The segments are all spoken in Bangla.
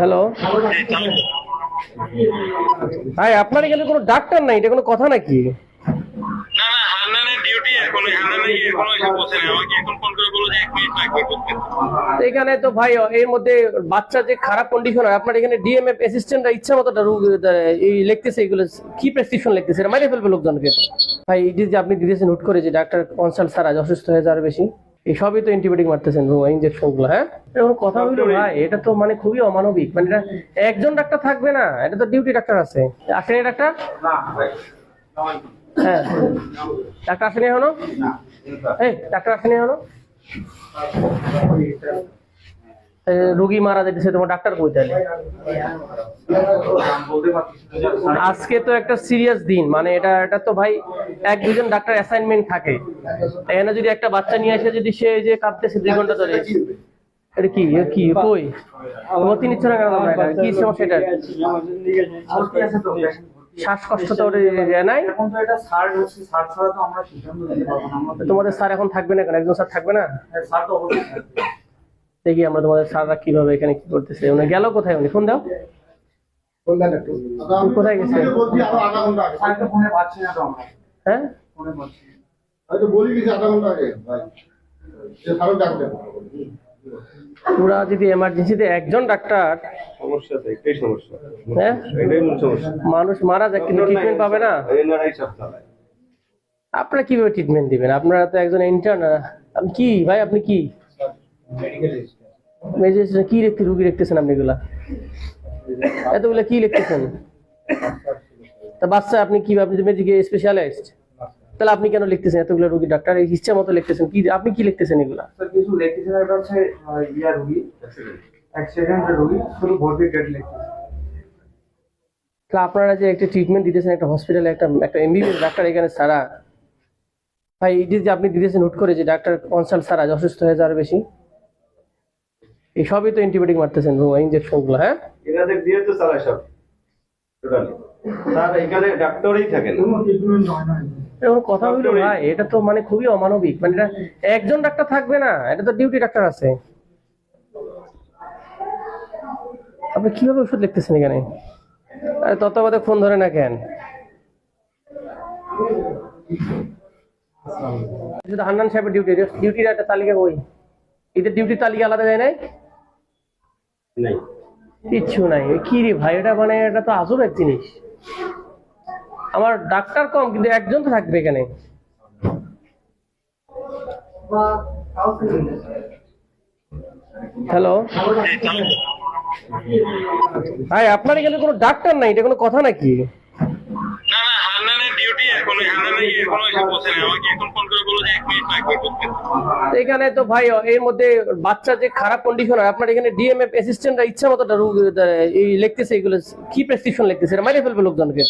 হ্যালো ভাই, আপনার এখানে কোনো ডাক্তার নাই, এটা কোনো কথা নাকি? না না, হান্নানের ডিউটি এখনো, হান্নান এখনো এসে পৌঁছেনি। আমাকে এখন ফোন করে বললো যে 1 মিনিট লাগবে ঢুকতে। তো এখানে তো ভাই এর মধ্যে বাচ্চা যে খারাপ কন্ডিশন হয়, আপনার এখানে ডিএমএফ অ্যাসিস্ট্যান্টরা ইচ্ছা মতো এই লিখতেছে, এগুলো কি প্রেসক্রিপশন লিখতেছে, এটা মাইরে ফেলবে লোকজনকে। ভাই এই যে আপনি দিতেছেন হুট করে যে ডাক্তার কনসাল্ট ছাড়া অসুস্থ হয়ে যাওয়ার বেশি, এই সবই তো অ্যান্টিবায়োটিক মারতেছেন ইনজেকশন গুলো। হ্যাঁ, এরকম কথা হইলো ভাই, এটা তো মানে খুবই অমানবিক। মানে এটা একজন ডাক্তার থাকবে না, এটা তো ডিউটি ডাক্তার আছে। আসেনি ডাক্তার? হ্যাঁ, ডাক্তার আসেনি এখনো? এই ডাক্তার আসেনি এখনো? রোগী মারা যেতেছে, তোমার ডাক্তার কই তাহলে? আজকে তো একটা সিরিয়াস দিন, মানে এটা তো ভাই 1-2 জন ডাক্তার অ্যাসাইনমেন্ট থাকে। এখানে যদি একটা বাচ্চা নিয়ে আসে, যদি সে যে কাঁদতেছে 2 ঘন্টা ধরে, এটা কি কি কই মতি নিচ্ছে না কেন? কি সমস্যা এটা? শ্বাসকষ্ট তো নাই? তোমাদের স্যার এখন থাকবে না কেন? একজন স্যার থাকবে না? দেখি আমরা তোমাদের স্যাররা কিভাবে এখানে কি করতেছে। উনি গেল কোথায়? উনি ফোন দাও। কোথায় গেছে? হ্যাঁ, পুরা যদি এমার্জেন্সিতে একজন ডাক্তার, হ্যাঁ মানুষ মারা যায় কিন্তু ট্রিটমেন্ট পাবে না। আপনারা কিভাবে ট্রিটমেন্ট দিবেন? আপনারা তো একজন ইন্টার্ন। আপনি কি ভাই, আপনি কি কি লিখতে রুগী লিখতেছেন? আপনি এগুলা এতগুলা কি লিখতেছেন? তা বাচ্চা আপনি কি, আপনি মেডিকেল স্পেশালিস্ট, তাহলে আপনি কেন লিখতেছেন এতগুলো রুগী? ডাক্তার ইচ্ছা মতো লিখতেছেন কি? আপনি কি লিখতেছেন এগুলা? কিছু লিখতেছেন, এটা হচ্ছে ইয়া রুগী, অ্যাক্সিডেন্টের রুগী, শুধু ভর্তি ডেট লিখতেছেন। তো আপনারা যে একটা ট্রিটমেন্ট দিতেছেন একটা হসপিটালে, একটা এমবিবিএস ডাক্তার এখানে ছাড়া, ভাই এই যে আপনি দিতেছেন হুট করে যে ডাক্তার কনসাল্ট ছাড়া অসুস্থ হয়ে যাওয়ার বেশি, এই সবই তো অ্যান্টিবায়োটিক মারতেছেন ইনজেকশন গুলো। হ্যাঁ, এনাদের দিয়ে তো চালায় সব টোটালি। স্যার এখানে ডাক্তারই থাকেন, এরকম কথা হইলো ভাই, এটা তো মানে খুবই অমানবিক। মানে এটা একজন ডাক্তার থাকবে না, এটা তো ডিউটি ডাক্তার আছে। আপনি কিভাবে ওষুধ লিখতেছেন এখানে? আরে তত্ত্বাবধায়ক ফোন ধরে না কেন? শুধু হান্নান সাহেবের ডিউটির একটা তালিকা কই? এদের ডিউটির তালিকা আলাদা যায় নাই? কিচ্ছু নাই। কি রে ভাই, এটা মানে এটা তো আজব এক জিনিস। আমার ডাক্তার কম কিন্তু একজন তো থাকবে এখানে। হ্যালো ভাই, আপনার এখানে কোনো ডাক্তার নাই, এটা কোনো কথা নাকি? না না, হান্নানের ডিউটি এখনো, হান্নান এখনো এসে পৌঁছেনি। আমাকে এখন ফোন করে বললো যে 1 মিনিট লাগবে ঢুকতে। এখানে তো ভাই এর মধ্যে বাচ্চা যে খারাপ কন্ডিশন হয়, আপনার এখানে ডিএমএফ অ্যাসিস্ট্যান্টরা ইচ্ছা মতো এই লিখতেছে, এগুলো কি প্রেসক্রিপশন লিখতেছে, এটা মাইরে ফেলবে লোকজনকে।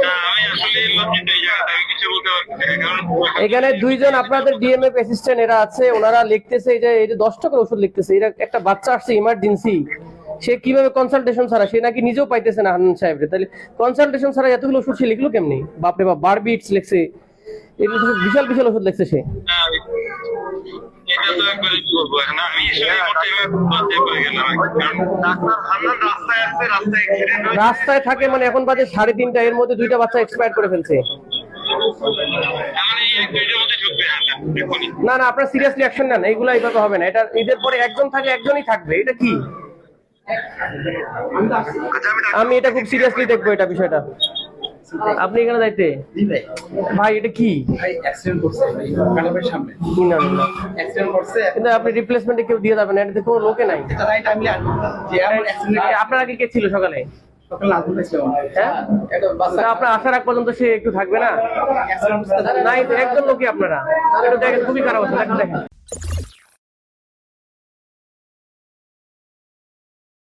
না, আমি আসলে লজ্জিত এই জায়গাতে, আমি কিছু বলতে পারছি না, কারণ এখানে 2 জন আপনাদের ডিএমএফ অ্যাসিস্ট্যান্ট এরা আছে, ওনারা লিখতেছে এই যে 10 টাকার ওষুধ লিখতেছে। এরা একটা বাচ্চা আসছে ইমার্জেন্সি, সে কিভাবে কনসালটেশন ছাড়া, সে নাকি নিজেও পাইতেছে না হান্নান সাহেব, তাহলে কনসালটেশন ছাড়া এতগুলো ওষুধ সে লিখলো কেমনি? বাপরে বাপ, বারবিটস লিখছে, এগুলো বিশাল বিশাল ওষুধ লিখছে সে। এটা তো একবারে কি বলবো, এখন আমি আসলে এই মুহূর্তে লজ্জায় পড়ে গেলাম। কারণ ডাক্তার হান্নান রাস্তায় আসছে, রাস্তায় অ্যাক্সিডেন্ট হয়েছে। রাস্তায় থাকে মানে এখন বাজে 3:30, এর মধ্যে 2টা বাচ্চা এক্সপায়ার করে ফেলছে। মানে এই 1-2 মধ্যে ঢুকবে হান্নান এখনই। না না, আপনারা সিরিয়াসলি অ্যাকশন নেন, এইগুলো এইভাবে হবে না। এটা ঈদের পরে একজন থাকে, একজনই থাকবে, এটা কি? আমি এটা খুব সিরিয়াসলি দেখবো এটা বিষয়টা। আপনি এখানে যাইতে ভাই, এটা কি? অ্যাক্সিডেন্ট করছে ভাই, কালামের সামনে কি না না, অ্যাক্সিডেন্ট করছে। কিন্তু আপনি রিপ্লেসমেন্টে কেউ দিয়ে যাবেন, এটাতে কোনো লোকে নাই। এটা রাইট, আমি যে আমার অ্যাক্সিডেন্ট আপনার আগে কে ছিল সকালে? সকালে আগুন ছিল। হ্যাঁ, এটা বাচ্চা তা আপনার আসার আগ পর্যন্ত সে একটু থাকবে না? অ্যাক্সিডেন্ট করছে নাই তো, একজন লোকই আপনারা। এটা দেখেন খুবই খারাপ আছে, দেখেন।